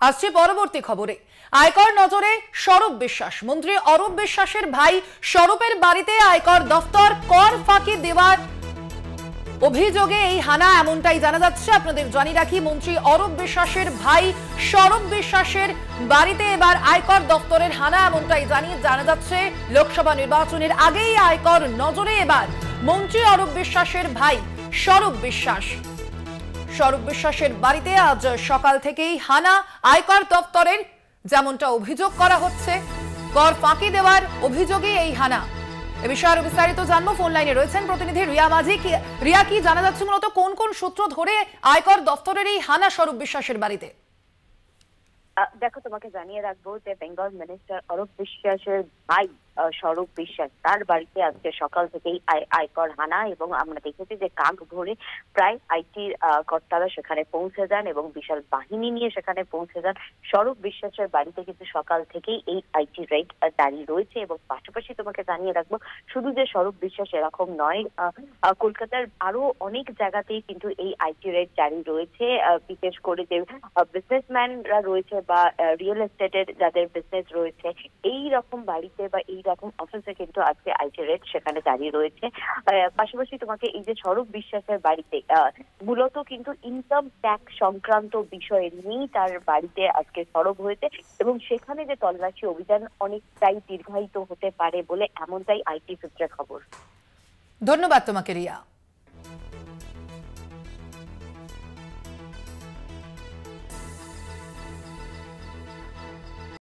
আসছে পরবর্তী খবরে। আয়কর নজরে স্বরূপ বিশ্বাস। মন্ত্রী অরূপ বিশ্বাসের ভাই স্বরূপের বাড়িতে আয়কর দফতর কর ফাঁকি দেওয়ার অভিযোগে এই হানা, এমনটাই জানা যাচ্ছে। আপনাদের জানিয়ে রাখি, মন্ত্রী অরূপ বিশ্বাসের ভাই স্বরূপ বিশ্বাসের বাড়িতে এবার আয়কর দপ্তরের হানা, এমনটাই জানা যাচ্ছে। লোকসভা নির্বাচনের আগেই আয়কর নজরে এবার মন্ত্রী অরূপ বিশ্বাসের ভাই স্বরূপ বিশ্বাসের বাড়িতে আজ সকাল থেকেই হানা আয়কর দপ্তরের, যেমনটা অভিযোগ করা হচ্ছে। কর ফাঁকি দেওয়ার অভিযোগে এই হানা। এ বিষয়ে বিস্তারিত জানবো। ফোন লাইনে রয়েছেন প্রতিনিধি রিয়া মাঝি। রিয়া, কি জানা যাচ্ছে মূলত কোন কোন সূত্র ধরে আয়কর দপ্তরের এই হানা স্বরূপ বিশ্বাসের বাড়িতে? দেখো, তোমাকে জানিয়ে রাখবো যে বেঙ্গল মিনিস্টার অরূপ বিশ্বাসের ভাই স্বরূপ বিশ্বাস, তার বাড়িতে আজকে সকাল থেকেই আয়কর হানা, এবং আমরা দেখেছি যে কাক ভরে প্রায় আইটির কর্তারা সেখানে পৌঁছে যান এবং বিশাল বাহিনী নিয়ে সেখানে পৌঁছে যান। স্বরূপ বিশ্বাসের বাড়িতে কিন্তু সকাল থেকেই এই আইটি রেড দাঁড়িয়ে রয়েছে। এবং পাশাপাশি তোমাকে জানিয়ে রাখবো, শুধু যে স্বরূপ বিশ্বাস এরকম নয়, কলকাতার আরো অনেক জায়গাতেই কিন্তু এই আইটি রেড জারি রয়েছে। বিশেষ করে যে বিজনেসম্যানরা রয়েছে বা রিয়েল এস্টেটের যাদের বিজনেস রয়েছে, এই রকম বাড়িতে বা এই রকম অফিসে কিন্তু আজকে আইটি রেড সেখানে দাঁড়িয়ে রয়েছে। পাশাপাশি তোমাকে এই যে স্বরূপ বিশ্বাসের বাড়িতে মূলত কিন্তু ইনকাম ট্যাক্স সংক্রান্ত বিষয় নিয়েই তার বাড়িতে আজকে সরব হয়েছে, এবং সেখানে যে তল্লাশি অভিযান অনেকটাই দীর্ঘায়িত হতে পারে বলে এমনটাই আইটি সূত্রে খবর। ধন্যবাদ তোমাকে রিয়া।